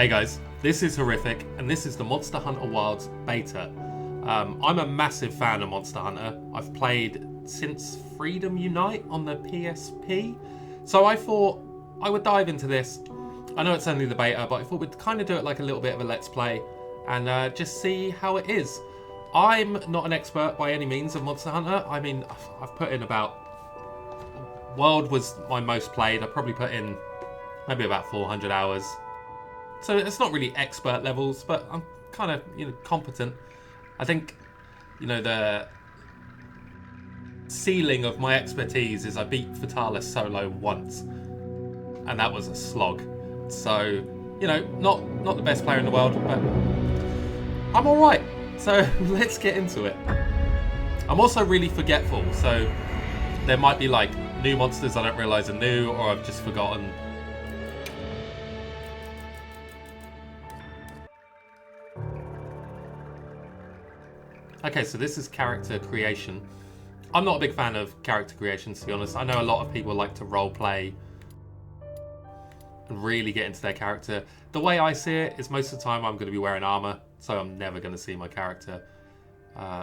Hey guys, this is Horrific, and this is the Monster Hunter Wilds beta. I'm a massive fan of Monster Hunter. I've played since Freedom Unite on the PSP, so I thought I would dive into this. I know it's only the beta, but I thought we'd kind of do it like a little bit of a let's play, and just see how it is. I'm not an expert by any means of Monster Hunter. I mean, I've put in about... World was my most played. I probably put in maybe about 400 hours. So it's not really expert levels, but I'm kind of, competent. I think, the ceiling of my expertise is I beat Fatalis solo once, and that was a slog. So, not the best player in the world, but I'm all right. So let's get into it. I'm also really forgetful, so there might be like new monsters I don't realise are new, or I've just forgotten. Okay, so this is character creation. I'm not a big fan of character creation, to be honest. I know a lot of people like to role play and really get into their character. The way I see it is most of the time I'm going to be wearing armor, so I'm never going to see my character.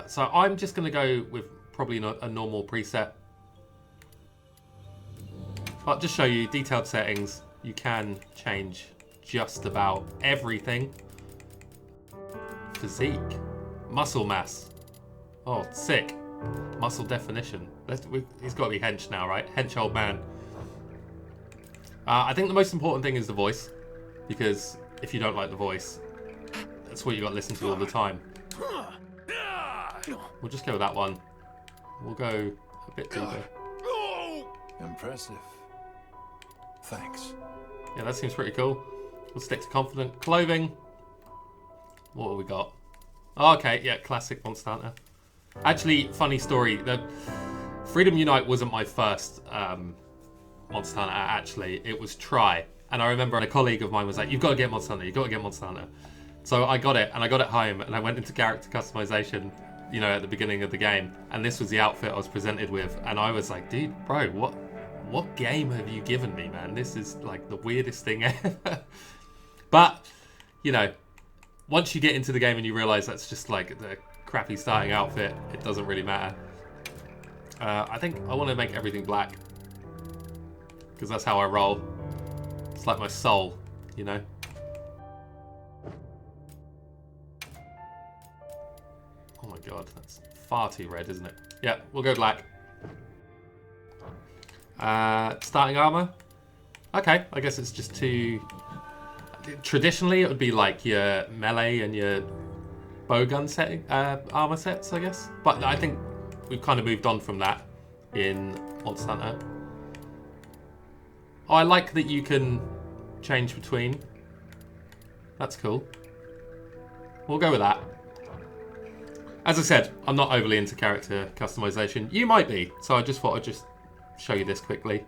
So I'm just going to go with probably a normal preset. I'll just show you detailed settings. You can change just about everything. Physique. Muscle mass. Oh, sick. Muscle definition. He's got to be hench now, right? Hench old man. I think the most important thing is the voice, because if you don't like the voice, that's what you got to listen to all the time. We'll just go with that one. We'll go a bit deeper. Impressive. Thanks. Yeah, that seems pretty cool. We'll stick to confident. Clothing. What have we got? Oh, okay, yeah, classic Monster Hunter. Actually, funny story. The Freedom Unite wasn't my first Monster Hunter, actually. It was Try. And I remember a colleague of mine was like, you've got to get Monster Hunter, you've got to get Monster Hunter. So I got it, and I got it home, and I went into character customization, at the beginning of the game. And this was the outfit I was presented with. And I was like, dude, bro, what game have you given me, man? This is like the weirdest thing ever. But, once you get into the game and you realise that's just like the crappy starting outfit, it doesn't really matter. I think I want to make everything black, because that's how I roll. It's like my soul, Oh my god, that's far too red, isn't it? Yeah, we'll go black. Starting armor. Okay, I guess it's just two. Traditionally, it would be like your melee and your bowgun setting armor sets, I guess. But I think we've kind of moved on from that in Monster Hunter. Oh, I like that you can change between. That's cool. We'll go with that. As I said, I'm not overly into character customization. You might be, so I just thought I'd just show you this quickly.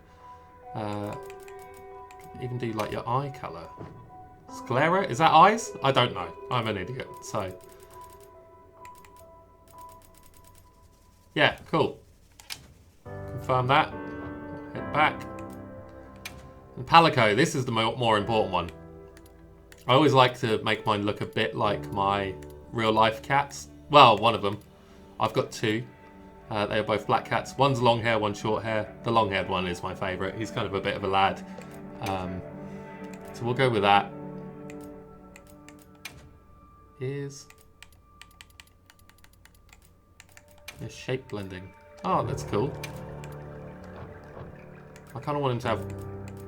Even do like your eye color. Sclera? Is that eyes? I don't know. I'm an idiot, so. Yeah, cool. Confirm that. Head back. And Palico, this is the more important one. I always like to make mine look a bit like my real life cats. Well, one of them. I've got two. They are both black cats. One's long hair, one's short hair. The long haired one is my favourite. He's kind of a bit of a lad. So we'll go with that. Here's shape blending. Oh, that's cool. I kind of want him to have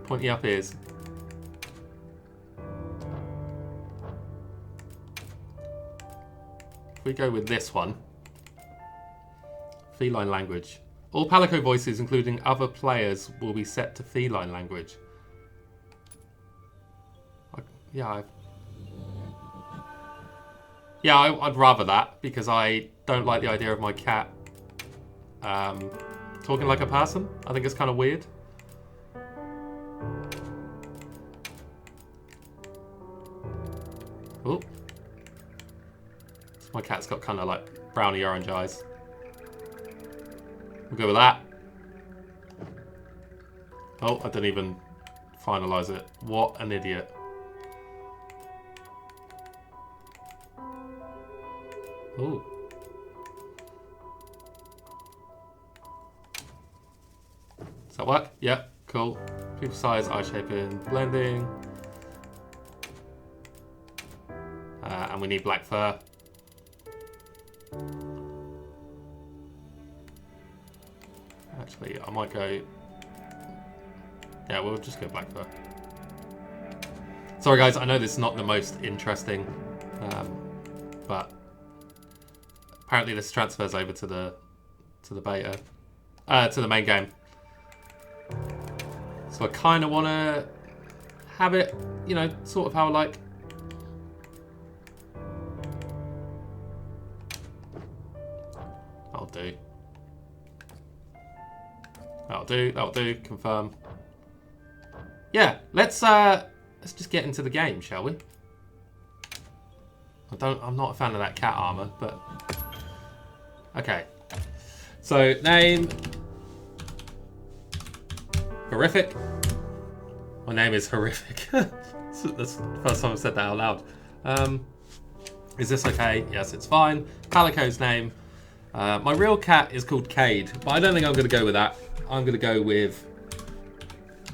pointy up ears. If we go with this one, feline language. All Palico voices, including other players, will be set to feline language. Yeah, I'd rather that, because I don't like the idea of my cat talking like a person. I think it's kind of weird. Oh. So my cat's got kind of like browny orange eyes. We'll go with that. Oh, I didn't even finalise it. What an idiot. Ooh. Does that work? Yep, cool. Pupil size, eye shaping, blending. And we need black fur. Actually, I might go... Yeah, we'll just go black fur. Sorry guys, I know this is not the most interesting, but apparently this transfers over to the beta, to the main game. So I kind of want to have it, you know, sort of how I like. That'll do. That'll do. Confirm. Yeah, let's just get into the game, shall we? I'm not a fan of that cat armor, but okay. So name horrific. My name is horrific. That's the first time I've said that out loud. Is this okay? Yes, it's fine. Calico's name. My real cat is called Cade, but I don't think I'm going to go with that. I'm going to go with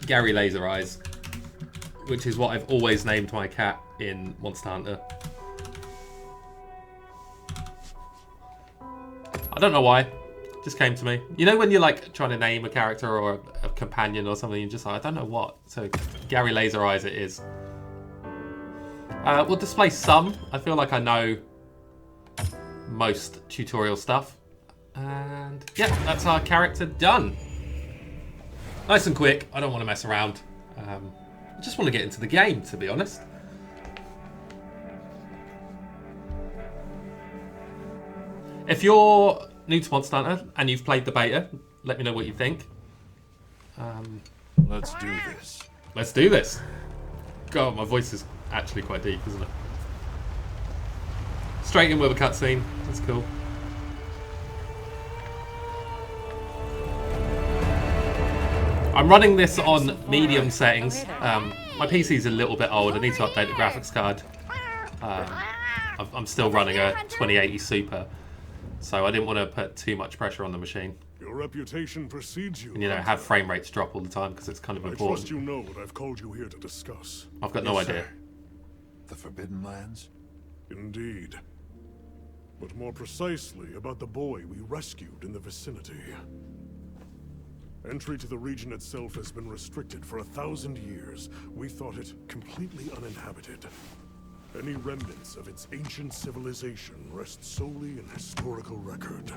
Gary Laser Eyes, which is what I've always named my cat in Monster Hunter. I don't know why. It just came to me. You know when you're like trying to name a character or a companion or something, you're just like, I don't know what. So Gary Laser Eyes it is. We'll display some. I feel like I know most tutorial stuff. And yeah, that's our character done. Nice and quick. I don't want to mess around. I just want to get into the game, to be honest. If you're new to Monster Hunter and you've played the beta, let me know what you think. Let's do this. Let's do this. God, my voice is actually quite deep, isn't it? Straight in with a cutscene. That's cool. I'm running this on medium settings. My PC's a little bit old. I need to update the graphics card. I'm still running a 2080 Super, so I didn't want to put too much pressure on the machine. Your reputation precedes you. And, you know, have frame rates drop all the time because it's kind of important. I trust you know what I've called you here to discuss. I've got no idea. The Forbidden Lands? Indeed. But more precisely about the boy we rescued in the vicinity. Entry to the region itself has been restricted for 1,000 years. We thought it completely uninhabited. Any remnants of its ancient civilization rest solely in historical record.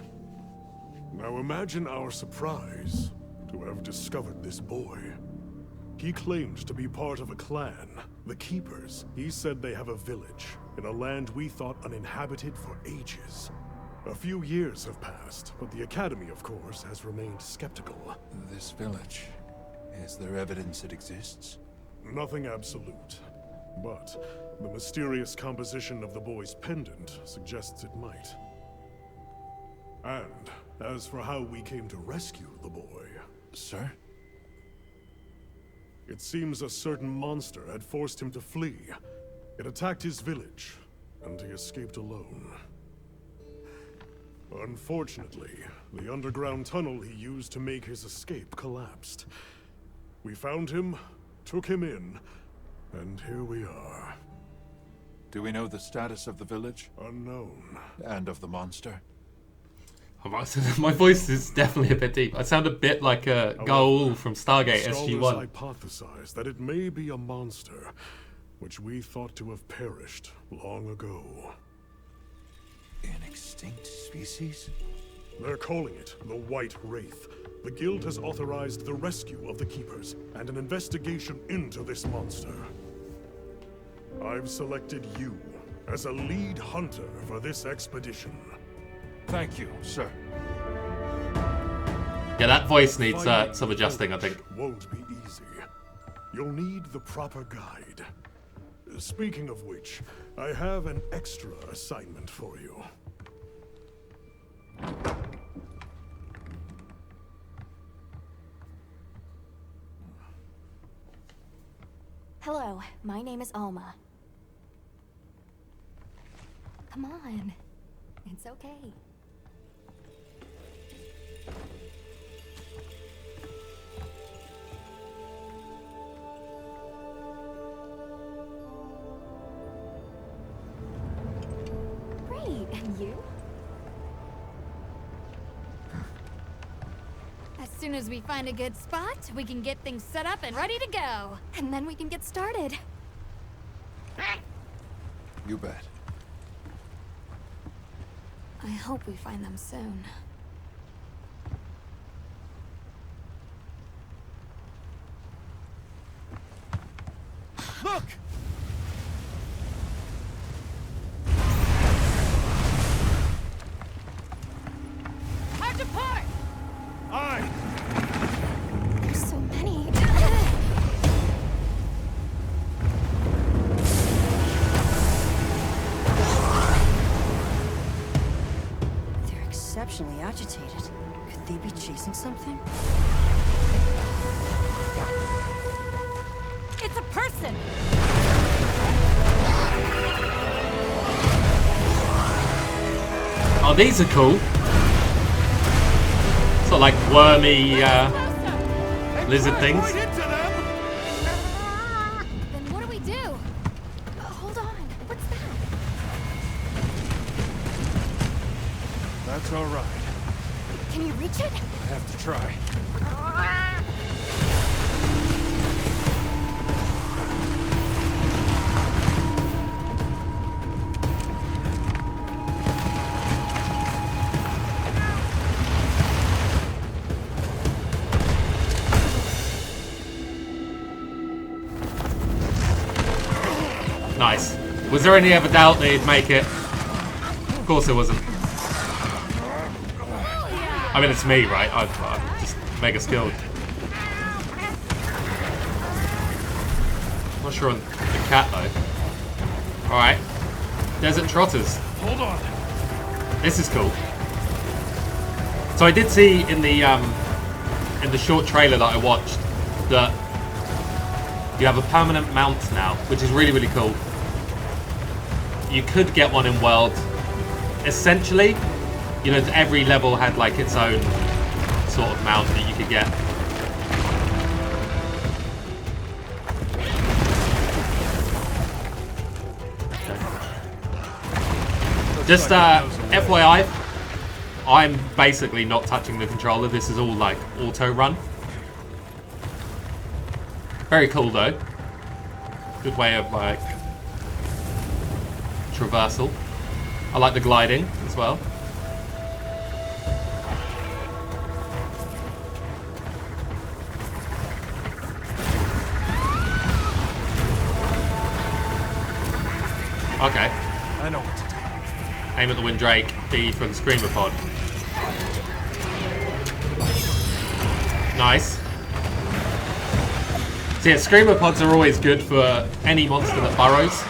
Now imagine our surprise to have discovered this boy. He claimed to be part of a clan, the Keepers. He said they have a village in a land we thought uninhabited for ages. A few years have passed, but the Academy, of course, has remained skeptical. This village, is there evidence it exists? Nothing absolute, but the mysterious composition of the boy's pendant suggests it might. And as for how we came to rescue the boy... Sir? It seems a certain monster had forced him to flee. It attacked his village, and he escaped alone. Unfortunately, the underground tunnel he used to make his escape collapsed. We found him, took him in, and here we are. Do we know the status of the village? Unknown. And of the monster? My voice is definitely a bit deep. I sound a bit like a Gaul from Stargate SG-1. Scholars hypothesize that it may be a monster, which we thought to have perished long ago. An extinct species? They're calling it the White Wraith. The Guild has authorized the rescue of the Keepers and an investigation into this monster. I've selected you as a lead hunter for this expedition. Thank you, sir. Yeah, that voice needs some adjusting, I think. Won't be easy. You'll need the proper guide. Speaking of which, I have an extra assignment for you. Hello, my name is Alma. Come on. It's okay. Great, and you? As soon as we find a good spot, we can get things set up and ready to go. And then we can get started. You bet. I hope we find them soon. Look! Hard to part! Aye! There's so many. They're exceptionally agitated. Could they be chasing something? It's a person! Oh, these are cool. Sort of like wormy lizard things. Right into them! Then what do we do? Hold on. What's that? That's all right. Can you reach it? I have to try. Nice. Was there any ever doubt they'd make it? Of course there wasn't. I mean, it's me, right? I'm just mega skilled. Not sure on the cat though. Alright. Desert Trotters. Hold on. This is cool. So I did see in the short trailer that I watched that you have a permanent mount now, which is really, really cool. You could get one in World. Essentially, you know, every level had like its own sort of mount that you could get. Just FYI, I'm basically not touching the controller. This is all like auto run. Very cool though. Good way of like traversal. I like the gliding as well. Okay. I know what to do. Aim at the Windrake, D for the Screamer Pod. Nice. So yeah, Screamer Pods are always good for any monster that burrows.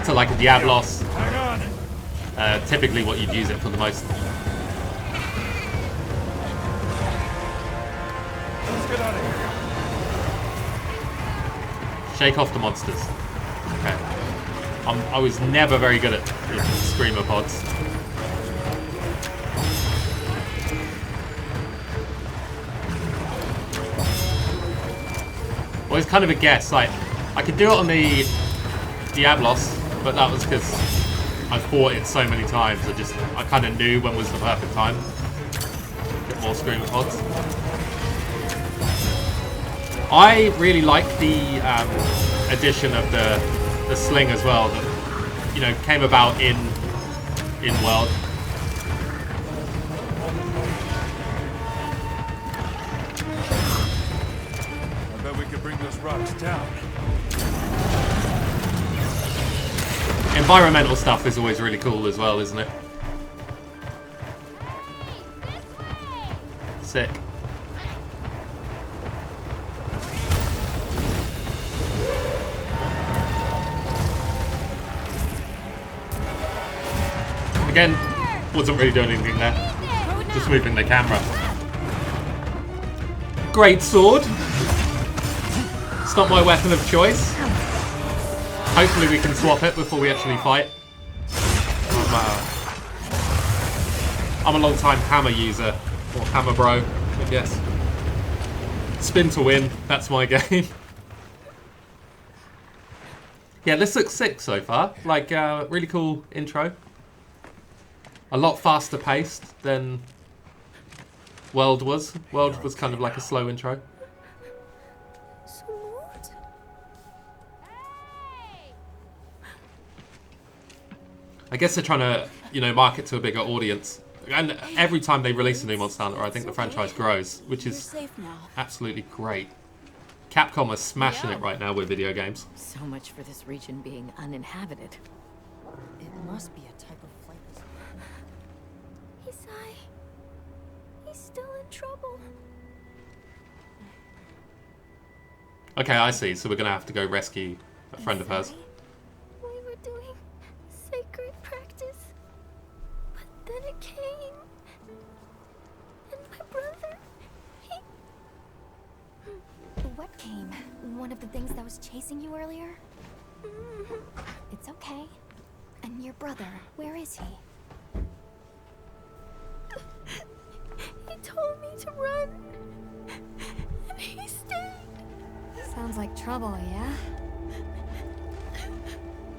So like a Diablos, Hang on. typically what you'd use it for the most. Let's get out of here. Shake off the monsters. Okay. I was never very good at the Screamer Pods. Well, it's kind of a guess. Like, I could do it on the Diablos, but that was because I fought it so many times. I kind of knew when was the perfect time. Get more Screamer Pods. I really like the addition of the sling as well. That, you know, came about in World. I bet we could bring those rocks down. Environmental stuff is always really cool as well, isn't it? Sick. Again, wasn't really doing anything there. Just moving the camera. Great sword. It's not my weapon of choice. Hopefully we can swap it before we actually fight. I'm a long time hammer user, or hammer bro, I guess. Spin to win, that's my game. Yeah, this looks sick so far. Like, really cool intro. A lot faster paced than World was. World was kind of like a slow intro. Smooth? I guess they're trying to, you know, market to a bigger audience. And every time they release a new Monster Hunter, I think the franchise grows, which You're is safe now. absolutely great. Capcom are smashing it right now with video games. So much for this region being uninhabited. It must be a type of flightless. Isai. He's still in trouble. Okay, I see. So we're going to have to go rescue a friend of hers. We were doing sacred practice. But then it came. And my brother, he... What came? One of the things that was chasing you earlier? It's okay. And your brother, where is he? He told me to run. And he stayed. Sounds like trouble, yeah?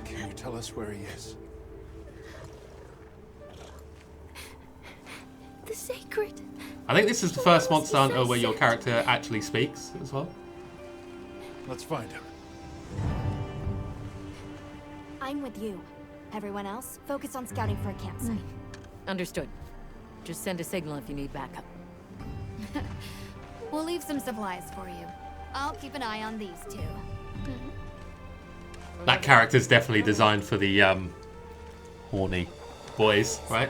Can you tell us where he is? The sacred. I think this is the first Monster Hunter where your character actually speaks as well. Let's find him. I'm with you. Everyone else, focus on scouting for a campsite. Understood. Just send a signal if you need backup. We'll leave some supplies for you. I'll keep an eye on these two. That character's definitely designed for the horny boys, right?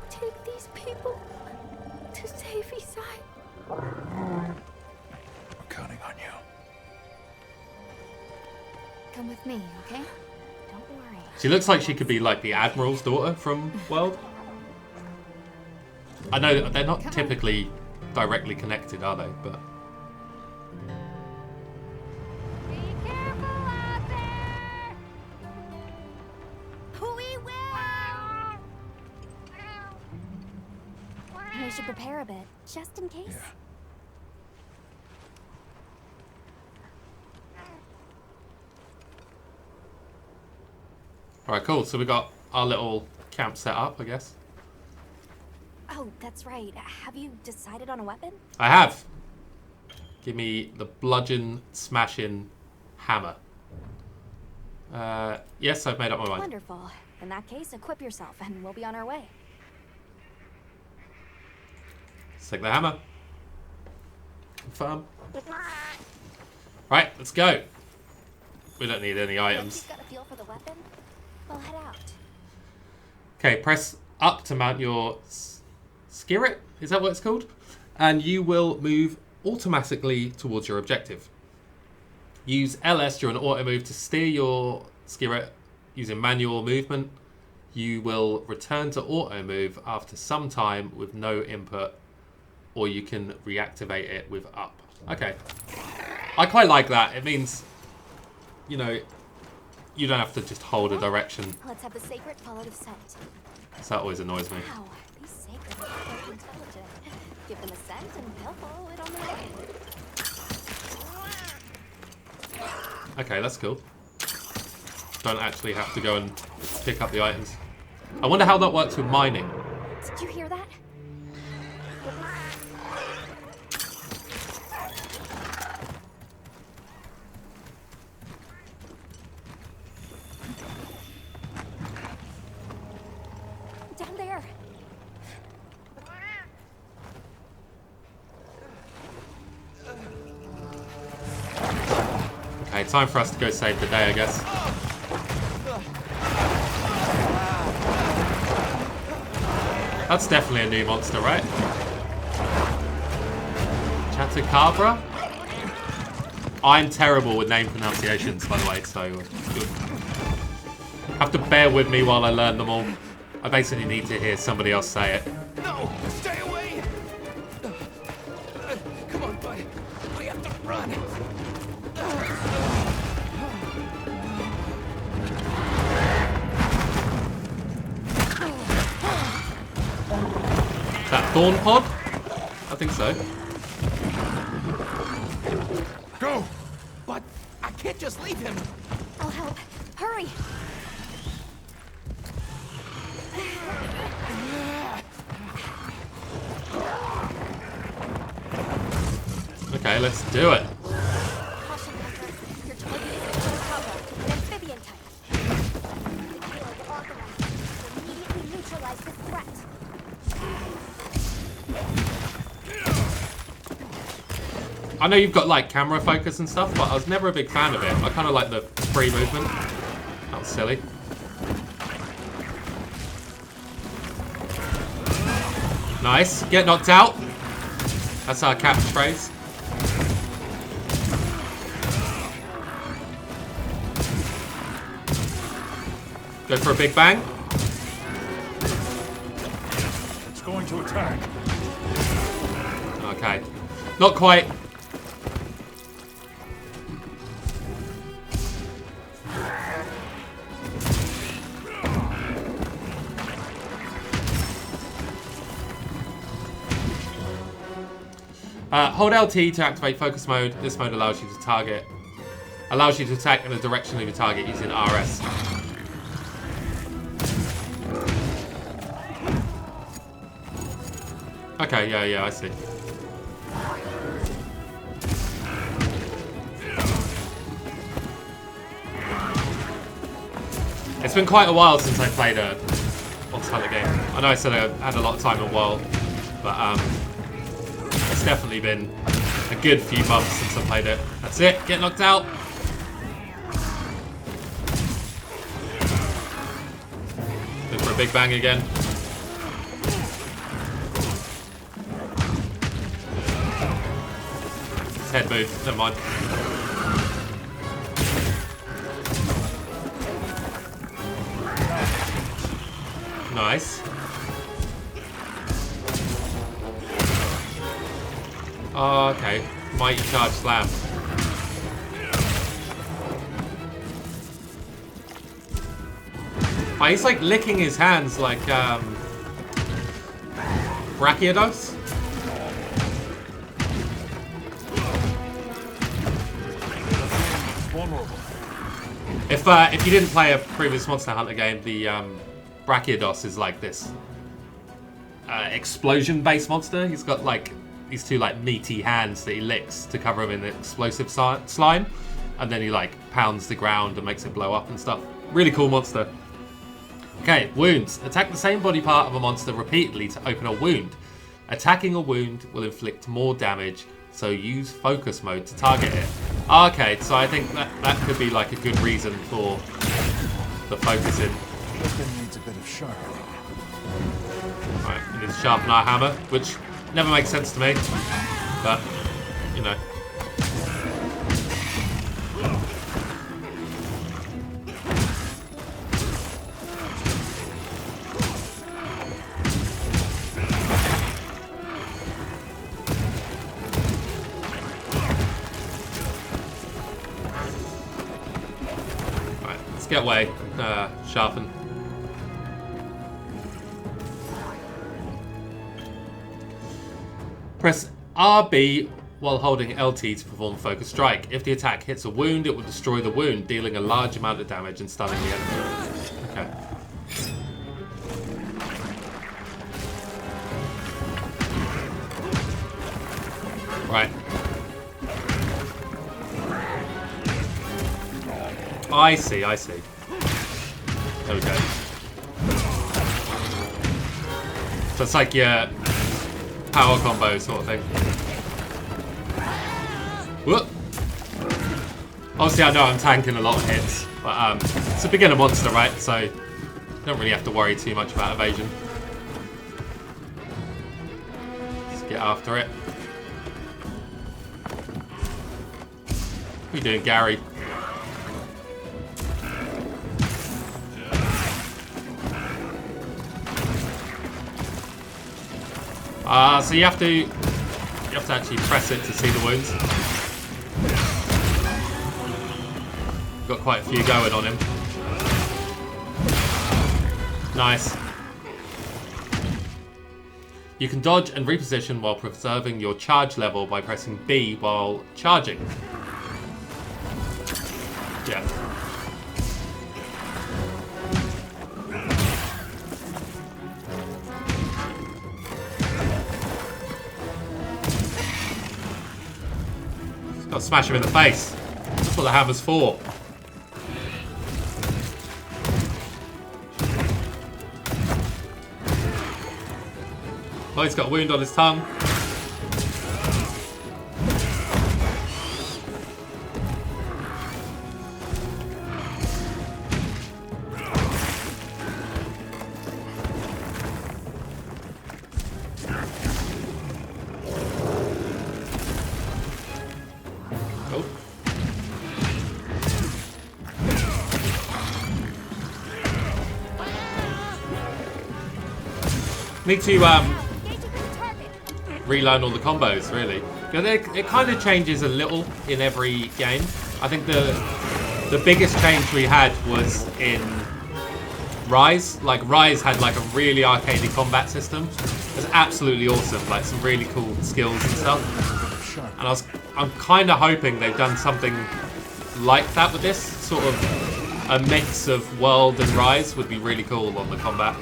Take these people to save Isai. We're counting on you. Come with me, okay? Don't worry. She looks like she could be like the Admiral's daughter from World. I know they're not typically directly connected, are they? But Be careful out there! We will! We should prepare a bit, just in case. Yeah. alright, cool. So we got our little camp set up, I guess. Oh, that's right. Have you decided on a weapon? I have. Give me the bludgeon smashing hammer. Yes, I've made up my mind. Wonderful. In that case, equip yourself and we'll be on our way. Let's take the hammer. Confirm. Right, let's go. We don't need any items. You've got a feel for the weapon? We'll head out. Okay, press up to mount your skirt. Is that what it's called? And you will move automatically towards your objective. Use LS during auto move to steer your skirt using manual movement. You will return to auto move after some time with no input, or you can reactivate it with up. Okay. I quite like that. It means, you know, you don't have to just hold a direction. Let's have the sacred follow the scent. So that always annoys me. Wow, these sacred are quite intelligent. Give them a scent and they'll follow it on their way. Okay, that's cool. Don't actually have to go and pick up the items. I wonder how that works with mining. Did you hear that? Down there. Okay, time for us to go save the day, I guess. That's definitely a new monster, right? Chatacabra? I'm terrible with name pronunciations, by the way, so you'll have to bear with me while I learn them all. I basically need to hear somebody else say it. No! Stay away! Come on, bud. We have to run. Thorn pod? I think so. Go! But I can't just leave him. I'll help. Hurry! Okay, let's do it. Caution, Hunter. Your target is a cover, an amphibian type. The guild authorized you to immediately neutralize this threat. I know you've got like camera focus and stuff, but I was never a big fan of it. I kind of like the free movement. That was silly. Nice. Get knocked out. That's our catchphrase. Go for a big bang. It's going to attack. Okay. Not quite. Hold LT to activate focus mode. This mode allows you to attack in the direction of your target using RS. Okay, yeah, I see. It's been quite a while since I played a Monster Hunter game. I know I said I had a lot of time in WoW, but it's definitely been a good few months since I played it. That's it, get knocked out. Go for a big bang again. His head moved, never mind. Nice. Oh, okay. Mighty charge slam. Oh, he's like licking his hands like Brachiodos. If you didn't play a previous Monster Hunter game, the Brachiodos is like this explosion-based monster. He's got like these two like meaty hands that he licks to cover him in explosive slime, and then he like pounds the ground and makes it blow up and stuff. Really cool monster. Okay, wounds. Attack the same body part of a monster repeatedly to open a wound. Attacking a wound will inflict more damage, so use focus mode to target it. Okay, so I think that could be like a good reason for the focusing. This thing needs a bit of sharpening. Right, we need to sharpen our hammer, which never makes sense to me, but, you know. Right, let's get away, sharpen. Press RB while holding LT to perform Focus Strike. If the attack hits a wound, it will destroy the wound, dealing a large amount of damage and stunning the enemy. Okay. Right. I see. There we go. So it's like your power combo sort of thing. Whoop. Obviously I know I'm tanking a lot of hits, but it's a beginner monster, right? So you don't really have to worry too much about evasion. Let's get after it. What are you doing, Gary? So you have to actually press it to see the wounds. Got quite a few going on him. Nice. You can dodge and reposition while preserving your charge level by pressing B while charging. Yeah. Just gotta smash him in the face. That's what the hammer's for. Oh, he's got a wound on his tongue. Oh. Need to relearn all the combos, really. It kind of changes a little in every game. I think the biggest change we had was in Rise. Like, Rise had like a really arcadey combat system. It was absolutely awesome, like some really cool skills and stuff. And I'm kind of hoping they've done something like that with this. Sort of a mix of World and Rise would be really cool on the combat.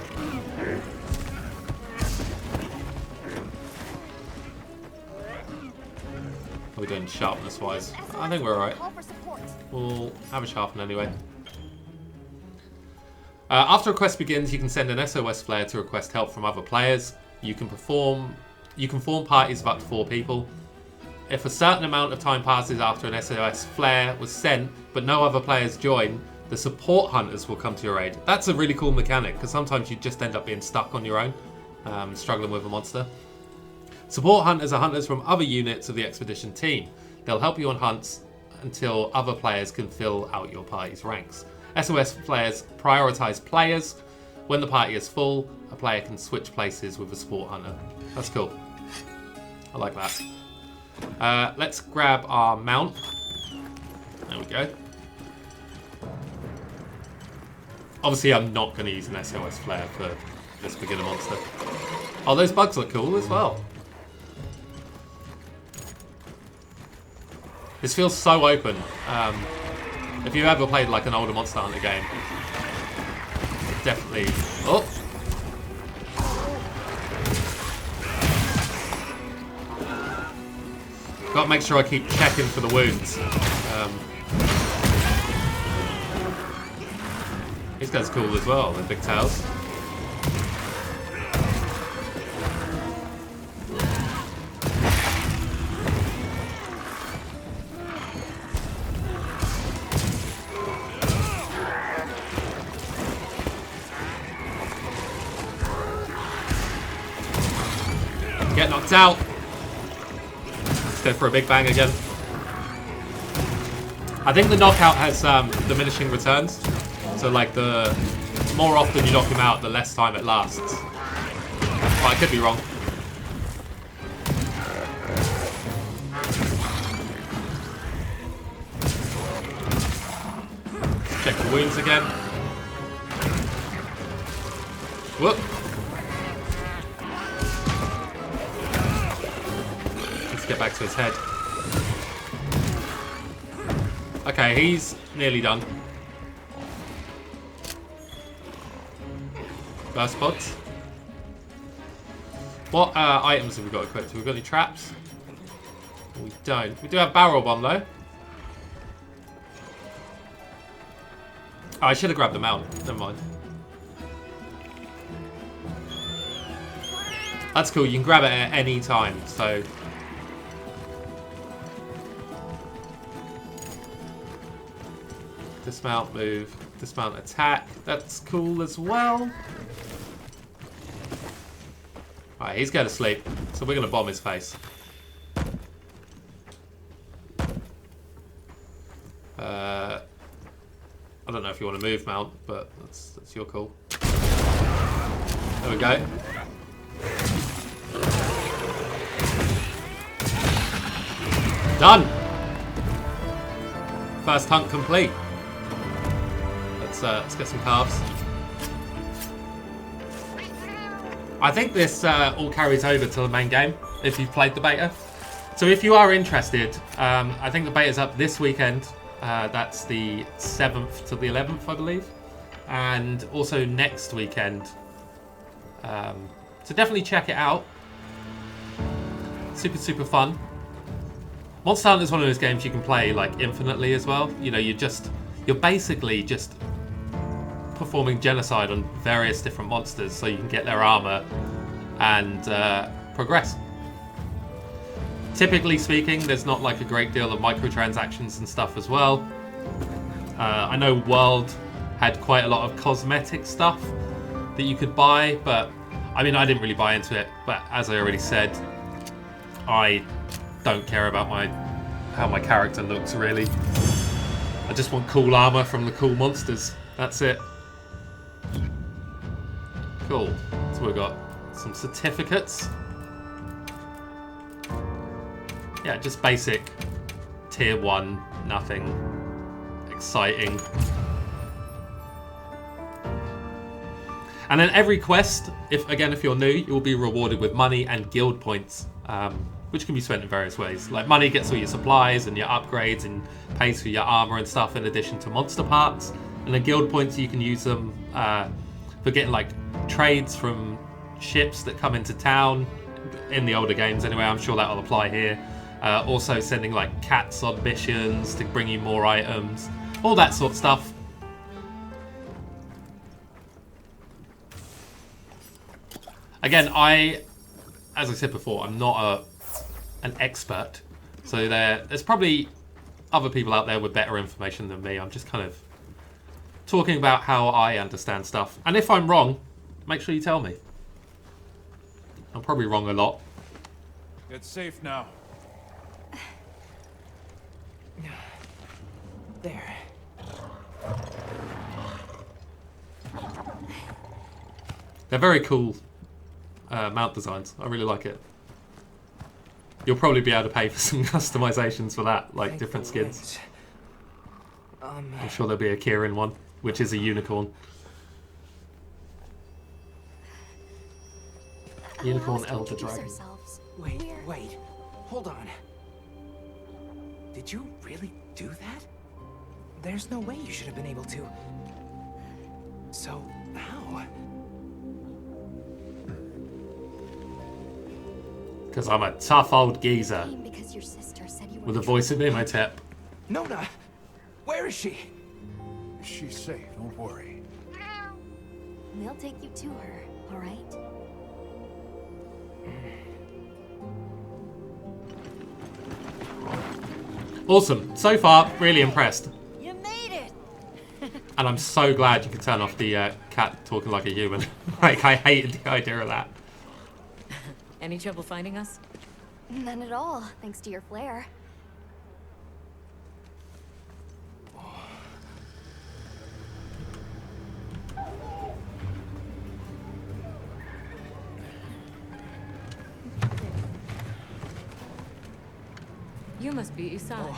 What are we doing sharpness-wise? I think we're alright. We'll have a sharpen anyway. After a quest begins, you can send an SOS flare to request help from other players. You can form parties of up to 4 people. If a certain amount of time passes after an SOS flare was sent, but no other players join, the support hunters will come to your aid. That's a really cool mechanic, because sometimes you just end up being stuck on your own, struggling with a monster. Support hunters are hunters from other units of the expedition team. They'll help you on hunts until other players can fill out your party's ranks. SOS flares prioritize players. When the party is full, a player can switch places with a support hunter. That's cool. I like that. Let's grab our mount. There we go. Obviously, I'm not going to use an SOS flare for this beginner monster. Oh, those bugs look cool as well. This feels so open. If you've ever played like an older Monster Hunter game, definitely. Oh, got to make sure I keep checking for the wounds. These guys are cool as well. They're big tails. Get knocked out. Let's go for a big bang again. I think the knockout has diminishing returns. So like the more often you knock him out, the less time it lasts. But I could be wrong. Check the wounds again. Whoop. Get back to his head. Okay, he's nearly done. Burst pods. What items have we got equipped? Have we got any traps? We don't. We do have barrel bomb though. Oh, I should have grabbed the mount. Never mind. That's cool. You can grab it at any time. So. Dismount, move, dismount, attack. That's cool as well. Alright, he's going to sleep. So we're going to bomb his face. I don't know if you want to move, Mount, but that's your call. There we go. Done! First hunt complete. Let's get some carbs. I think this all carries over to the main game if you've played the beta. So if you are interested, I think the beta's up this weekend. That's the 7th to the 11th, I believe. And also next weekend. So definitely check it out. Super, super fun. Monster Hunter is one of those games you can play like infinitely as well. You know, you're basically just performing genocide on various different monsters so you can get their armor and progress. Typically speaking, there's not like a great deal of microtransactions and stuff as well. I know World had quite a lot of cosmetic stuff that you could buy, but I mean, I didn't really buy into it. But as I already said, I don't care about how my character looks really. I just want cool armor from the cool monsters. That's it. Cool. So we've got some certificates. Yeah, just basic tier 1, nothing exciting. And then every quest, if you're new, you will be rewarded with money and guild points, which can be spent in various ways. Like money gets all your supplies and your upgrades and pays for your armor and stuff in addition to monster parts. And then guild points, you can use them for getting like trades from ships that come into town in the older games anyway. I'm sure that'll apply here. Also sending like cats on missions to bring you more items, all that sort of stuff. Again, as I said before, I'm not an expert, so there's probably other people out there with better information than me. I'm just kind of talking about how I understand stuff, and if I'm wrong, make sure you tell me. I'm probably wrong a lot. It's safe now. There. They're very cool mount designs. I really like it. You'll probably be able to pay for some customizations for that, like different skins. I'm sure there'll be a Kieran one, which is a unicorn. Unicorn Elder Dragon. Wait. Hold on. Did you really do that? There's no way you should have been able to. So, how? Because I'm a tough old geezer Because your sister said you were with a voice of Imhotep. Nona! Where is she? She's safe, don't worry. We'll take you to her, all right? Awesome. So far, really impressed. You made it! And I'm so glad you could turn off the cat talking like a human. Like, I hated the idea of that. Any trouble finding us? None at all, thanks to your flair. You must be Isai.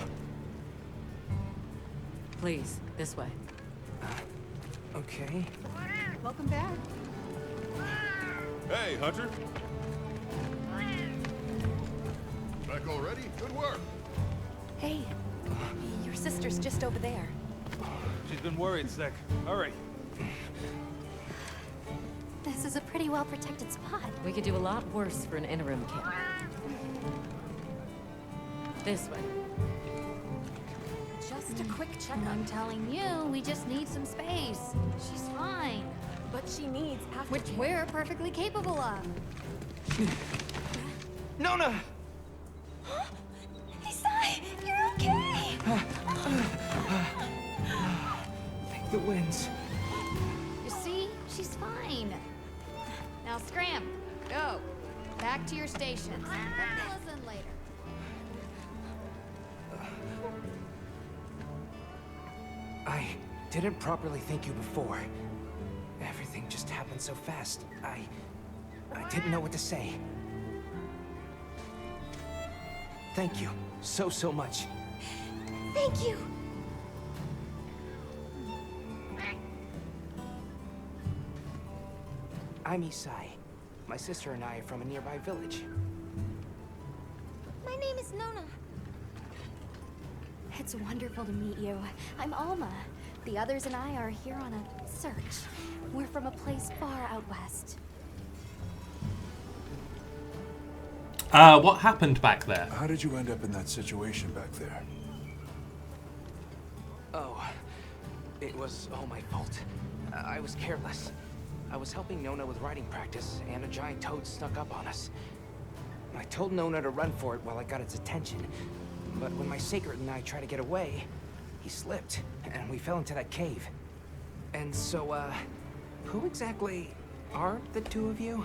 Please, this way. Okay. Welcome back. Hey, Hunter. Back already? Good work. Hey, your sister's just over there. She's been worried, Sec. Hurry. This is a pretty well-protected spot. We could do a lot worse for an interim camp. This way. Just a quick checkup. I'm telling you, we just need some space. She's fine. But she needs aftercare. Which we're perfectly capable of. Nona! Isai, you're okay! Thank the winds. You see? She's fine. Now scram. Go. Back to your stations. Listen later. I didn't properly thank you before. Everything just happened so fast. I didn't know what to say. Thank you so much. Thank you! I'm Isai. My sister and I are from a nearby village. My name is Nona. It's wonderful to meet you. I'm Alma. The others and I are here on a search. We're from a place far out west. What happened back there? How did you end up in that situation back there? Oh, it was all my fault. I was careless. I was helping Nona with writing practice, and a giant toad snuck up on us. I told Nona to run for it while I got its attention, but when my sacred and I tried to get away, he slipped, and we fell into that cave. And so, who exactly are the two of you?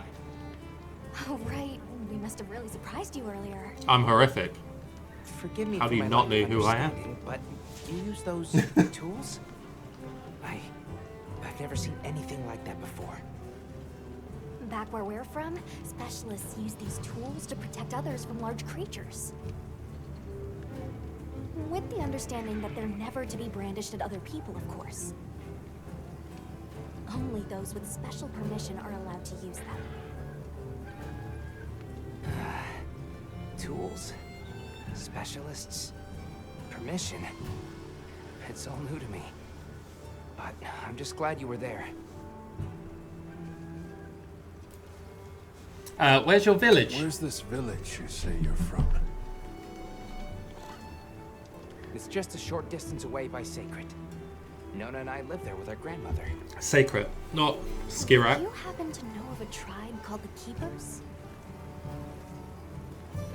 Oh, right. We must have really surprised you earlier. I'm horrific. Forgive me How for do you my not lack of know who I am? understanding, but you use those tools? I've never seen anything like that before. Back where we're from, specialists use these tools to protect others from large creatures. With the understanding that they're never to be brandished at other people, of course. Only those with special permission are allowed to use them. Tools, specialists, permission. It's all new to me. But I'm just glad you were there. Where's your village? Where's this village you say you're from? It's just a short distance away by Sacred. Nona and I live there with our grandmother. Sacred, not Do Skirat. you happen to know of a tribe called the Keepers?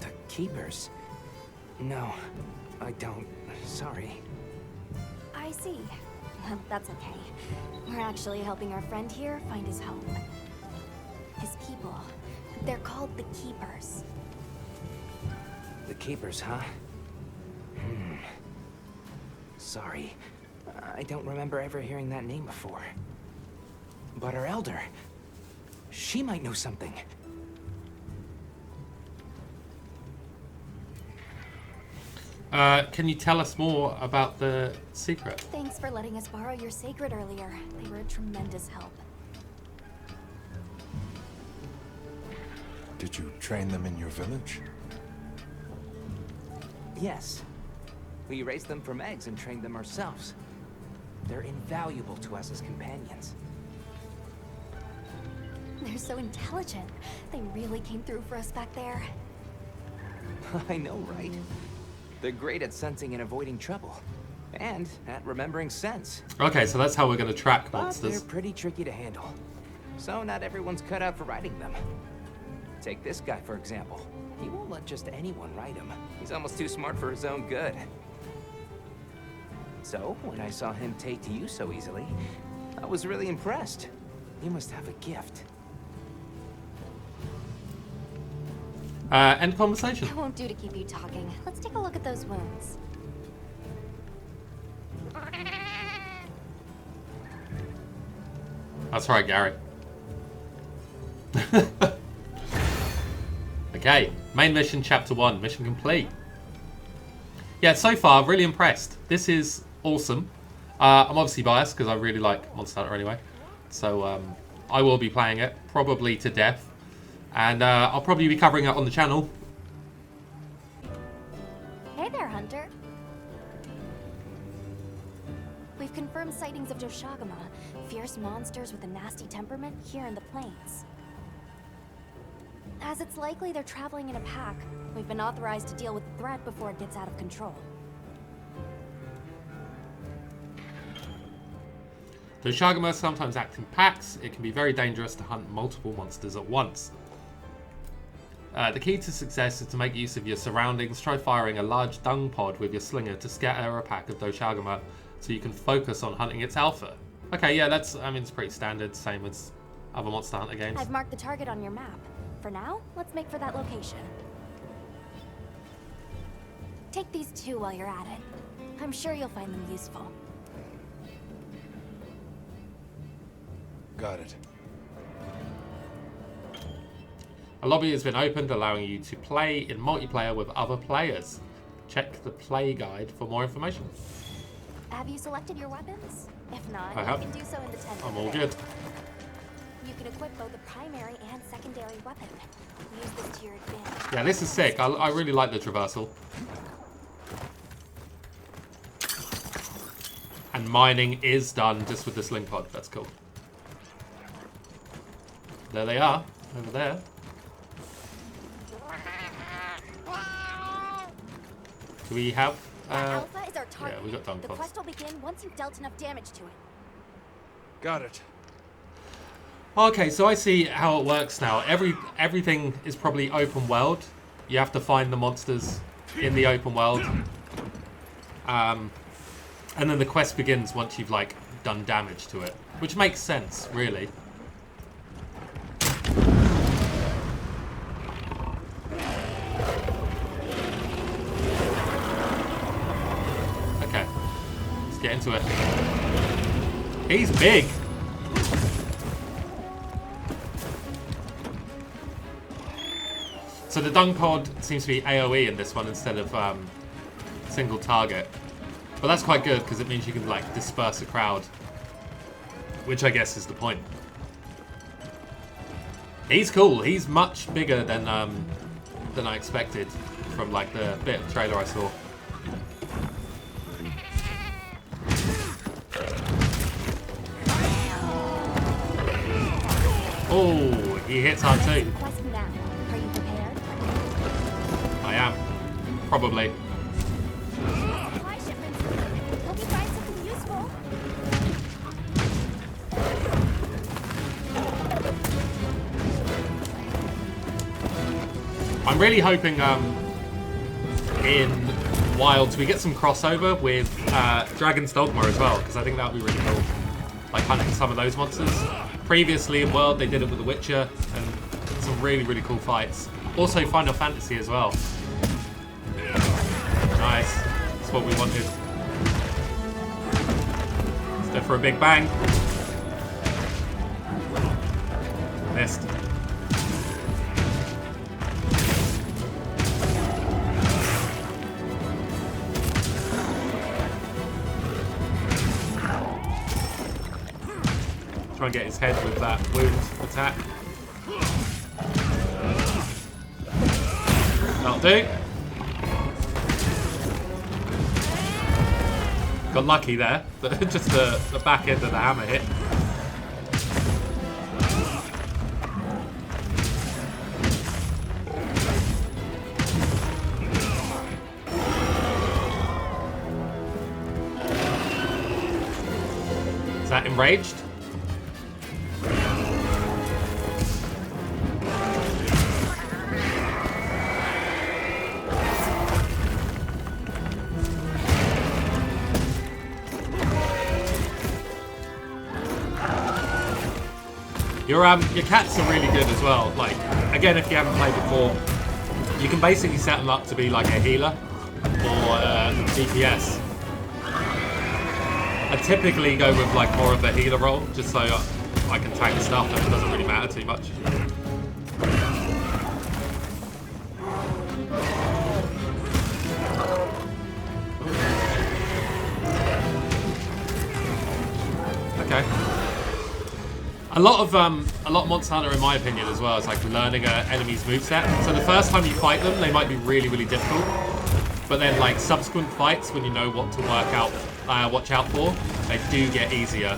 The Keepers? No, I don't. Sorry. I see. Well, that's okay. We're actually helping our friend here find his home. His people. They're called the Keepers. The Keepers, huh? Sorry. I don't remember ever hearing that name before. But our elder, she might know something. Can you tell us more about the secret? Thanks for letting us borrow your sacred earlier. They were a tremendous help. Did you train them in your village? Yes. We raised them from eggs and trained them ourselves. They're invaluable to us as companions. They're so intelligent. They really came through for us back there. I know, right? They're great at sensing and avoiding trouble. And at remembering sense. Okay, so that's how we're going to track But monsters. they're pretty tricky to handle. So not everyone's cut out for riding them. Take this guy, for example. He won't let just anyone ride him. He's almost too smart for his own good. So, when I saw him take to you so easily, I was really impressed. You must have a gift. End conversation. It won't do to keep you talking. Let's take a look at those wounds. That's right, Gary. Okay, main mission, chapter 1, mission complete. Yeah, so far, really impressed. This is awesome. I'm obviously biased because I really like Monster Hunter anyway. So I will be playing it, probably to death. And I'll probably be covering it on the channel. Hey there, Hunter. We've confirmed sightings of Doshagama, fierce monsters with a nasty temperament here in the plains. As it's likely they're traveling in a pack, we've been authorized to deal with the threat before it gets out of control. Doshagama sometimes act in packs. It can be very dangerous to hunt multiple monsters at once. The key to success is to make use of your surroundings. Try firing a large dung pod with your slinger to scatter a pack of Doshagama so you can focus on hunting its alpha. Okay, yeah, that's, I mean, it's pretty standard, same as other Monster Hunter games. I've marked the target on your map. For now, let's make for that location. Take these two while you're at it. I'm sure you'll find them useful. Got it. A lobby has been opened, allowing you to play in multiplayer with other players. Check the play guide for more information. Have you selected your weapons? If not, I you have. can do so in the tent. I'm over all there. good. You can equip both a primary and secondary weapon. Use this to your advantage. Yeah, this is sick. I really like the traversal. And mining is done just with the sling pod. That's cool. There they are, over there. Do we have... Alpha is our target. Yeah, we got dung The pods. quest will begin once you've dealt enough damage to it. Got it. Okay, so I see how it works now. Everything is probably open world. You have to find the monsters in the open world. And then the quest begins once you've, like, done damage to it. Which makes sense, really. Okay. Let's get into it. He's big! So the dung pod seems to be AoE in this one instead of single target. But that's quite good because it means you can like disperse a crowd. Which I guess is the point. He's cool. He's much bigger than I expected from like the bit of trailer I saw. Oh, he hits hard too. Quest now. Are you prepared? I am. Probably. Supply shipments. Hope you find something useful. I'm really hoping in Wilds we get some crossover with Dragon's Dogma as well, because I think that would be really cool. Like hunting some of those monsters. Previously in World they did it with The Witcher, and some really, really cool fights. Also Final Fantasy as well. Nice. That's what we wanted. Let's go for a big bang. Missed. Try and get his head with that wound attack. That'll do. Got lucky there. Just the back end of the hammer hit. Is that enraged? Your cats are really good as well. Like, again, if you haven't played before, you can basically set them up to be like a healer or DPS. I typically go with like more of a healer role, just so I can tank stuff and it doesn't really matter too much. Okay. A lot of Monster Hunter, in my opinion, as well, is like learning an enemy's moveset. So the first time you fight them, they might be really, really difficult. But then, like subsequent fights, when you know what to watch out for, they do get easier. Do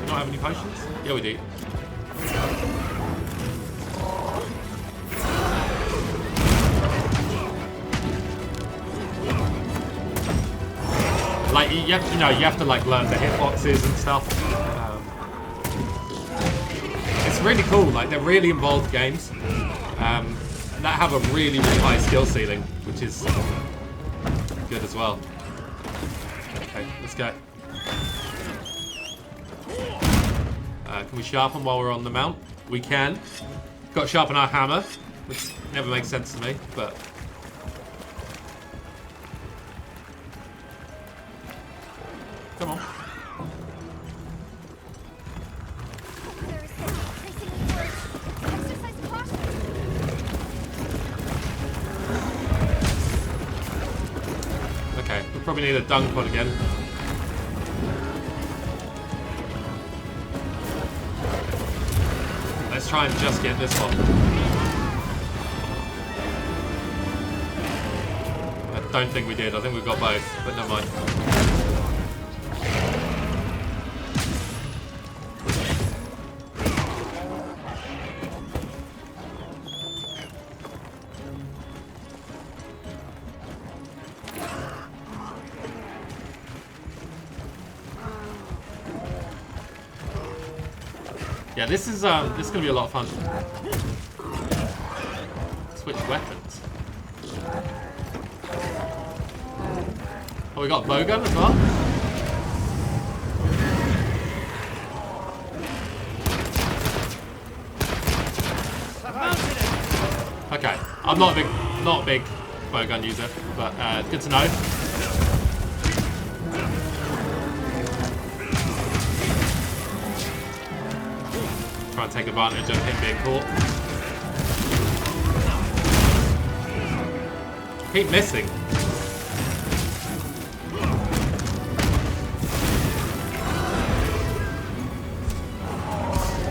we not have any potions? Yeah, we do. Like you have to like learn the hitboxes and stuff. It's really cool. Like they're really involved games that have a really, really high skill ceiling, which is good as well. Okay, let's go. Can we sharpen while we're on the mount? We can. Got to sharpen our hammer, which never makes sense to me, but. Come on. Okay, we probably need a dung pod again. Let's try and just get this one. I don't think we did. I think we got both, but never mind. Yeah, this is gonna be a lot of fun. Switch weapons. Oh, we got a bowgun as well. Okay, I'm not a big bowgun user, but good to know. Try and take advantage of him being caught. Keep missing.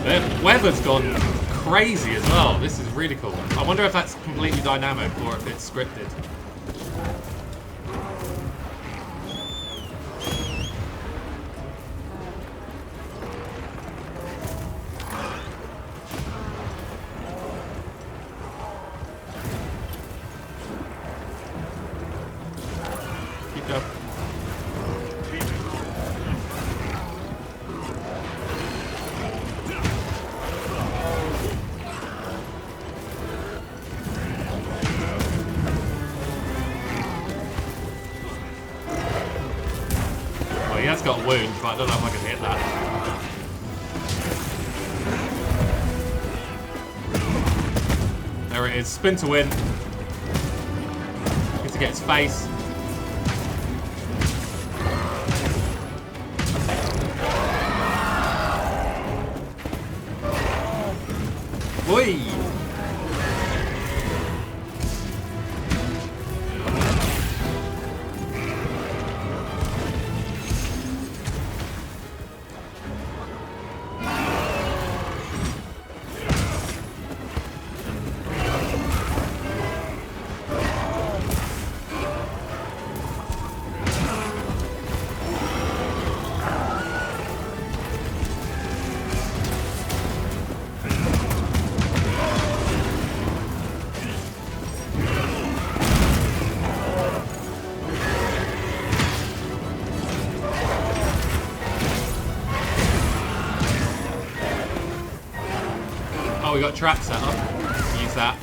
The weather's gone crazy as well. This is really cool. I wonder if that's completely dynamic or if it's scripted. He has got a wound, but I don't know if I can hit that. There it is. Spin to win. Need to get his face. Oi! Oh, we got trap set up. Use that.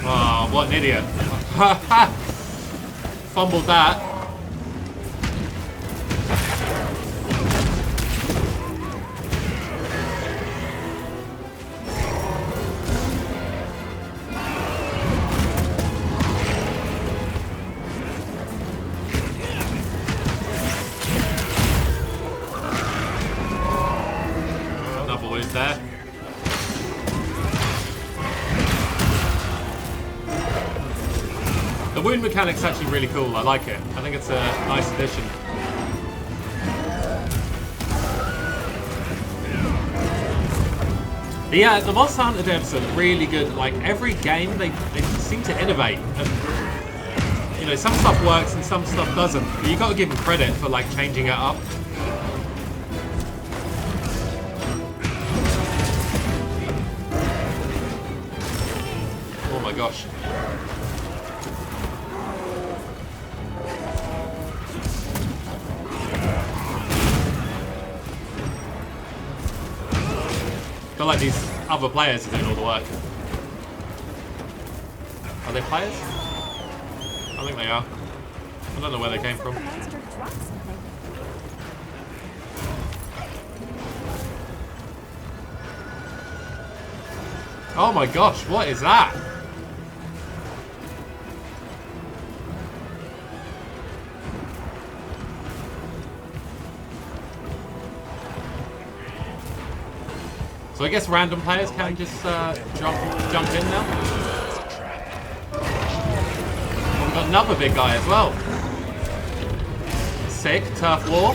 Oh, what an idiot. Fumbled that. There. The wound mechanic's actually really cool. I like it. I think it's a nice addition. But yeah, the Monster Hunter devs are really good. Like every game, they seem to innovate. And, you know, some stuff works and some stuff doesn't. But you got to give them credit for like changing it up. Oh my gosh. I feel like these other players are doing all the work. Are they players? I think they are. I don't know where they came from. Oh my gosh, what is that? So I guess random players can just jump in now. another big guy as well. Sick. Turf war.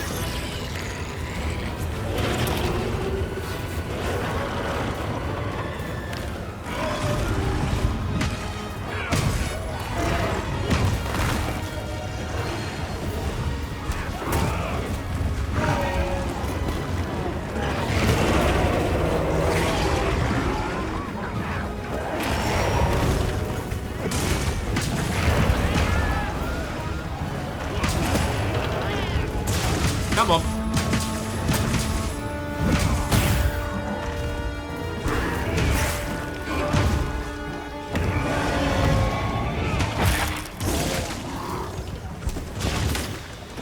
Come on.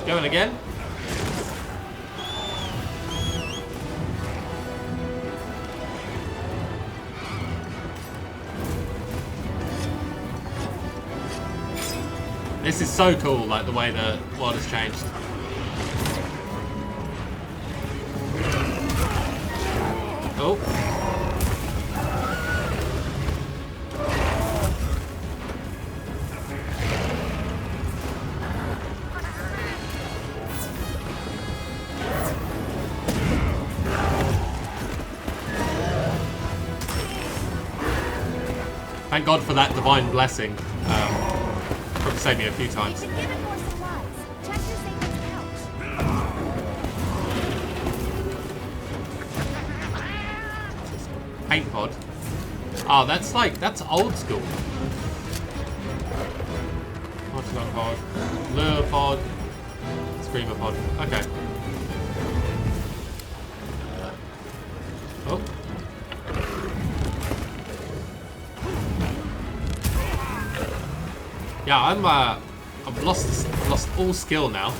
Going again. This is so cool, like the way the world has changed. Oh. Thank God for that divine blessing. Probably saved me a few times. We've been given more supplies. Check your savings pouch. Paint pod. Oh, that's old school. What's that pod? Lure pod. Screamer pod. Okay. Oh. Yeah, I've lost all skill now.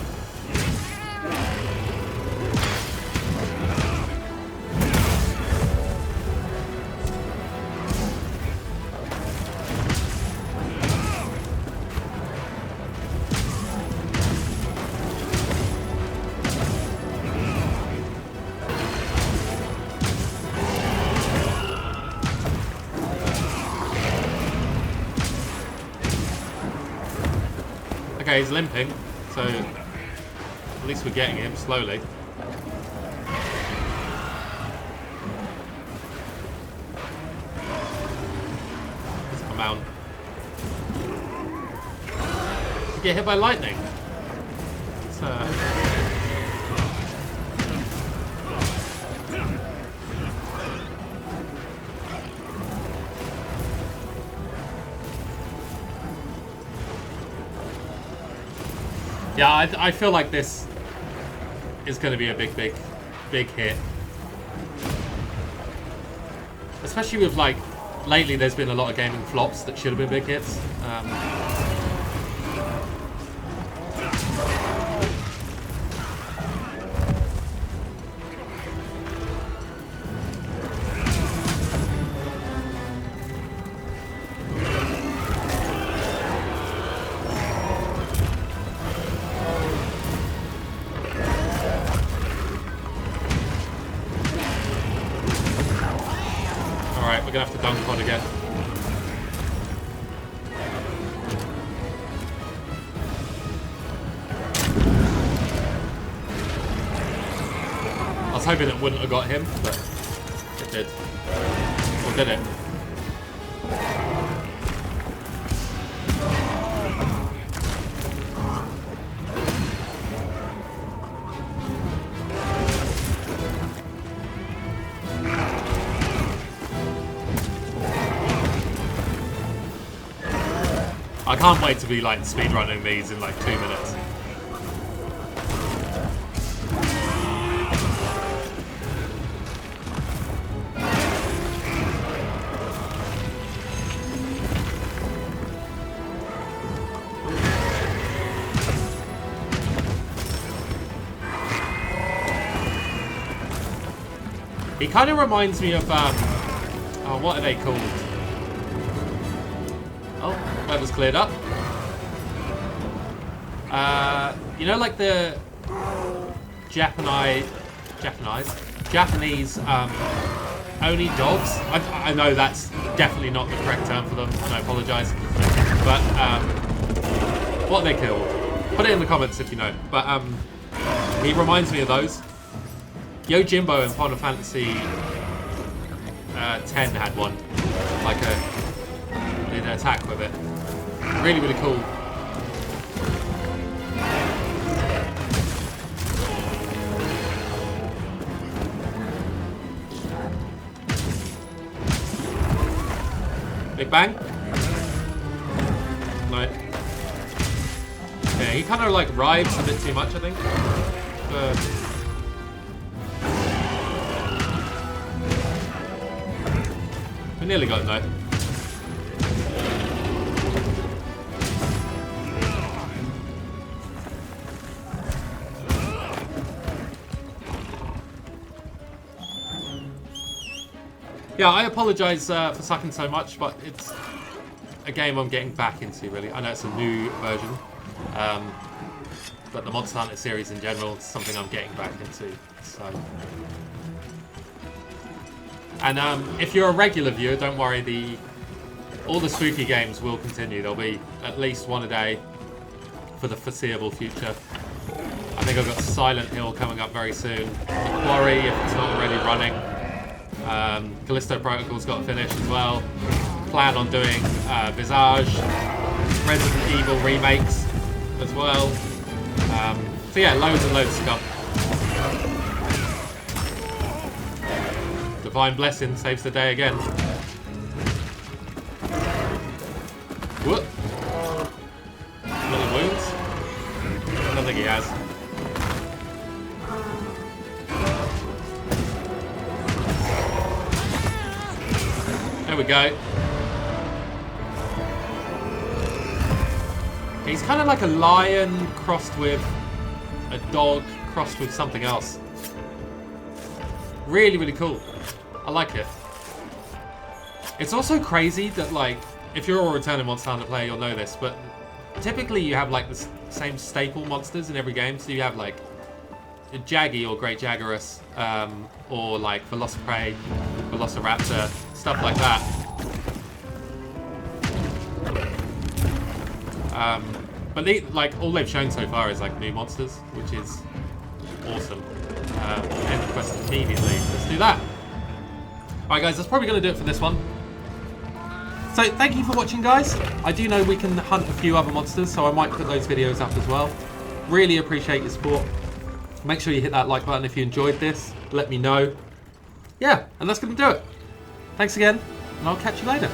Okay, he's limping, so at least we're getting him slowly. Come on. Get hit by lightning. It's, yeah, I feel like this is going to be a big hit. Especially with, like, lately there's been a lot of gaming flops that should have been big hits. Alright, we're gonna have to dunk pod again. I was hoping it wouldn't have got him, but it did. Or did it? I can't wait to be like speedrunning these in like 2 minutes. He kind of reminds me of oh, what are they called? Oh, that was cleared up. You know, like the Japanese Oni dogs. I know that's definitely not the correct term for them, and I apologise. But What they killed. Put it in the comments if you know. But he reminds me of those. Yojimbo in Final Fantasy 10 had one. Like did an attack with it. Really, really cool. Big Bang? No. Yeah, he kind of like rides a bit too much, I think. We nearly got him though. Yeah, I apologise for sucking so much, but it's a game I'm getting back into, really. I know it's a new version, but the Monster Hunter series in general is something I'm getting back into. So, and if you're a regular viewer, don't worry. All the spooky games will continue. There'll be at least one a day for the foreseeable future. I think I've got Silent Hill coming up very soon. The Quarry, if it's not already running. Callisto Protocol's got to finish as well. Plan on doing Visage, Resident Evil remakes as well. So yeah, loads and loads to come. Divine Blessing saves the day again. Whoop. Little wounds? I don't think he has. There we go. He's kind of like a lion crossed with a dog crossed with something else. Really, really cool. I like it. It's also crazy that, like, if you're a returning Monster Hunter player, you'll know this, but typically you have like the same staple monsters in every game. So you have like a Jaggy or Great Jaguarus, or like Velociprey, Velociraptor, stuff like that. But like all they've shown so far is like new monsters, which is awesome. End the quest immediately. Let's do that. Alright guys, that's probably going to do it for this one. So thank you for watching, guys. I do know we can hunt a few other monsters, so I might put those videos up as well. Really appreciate your support. Make sure you hit that like button if you enjoyed this. Let me know. Yeah, and that's going to do it. Thanks again, and I'll catch you later.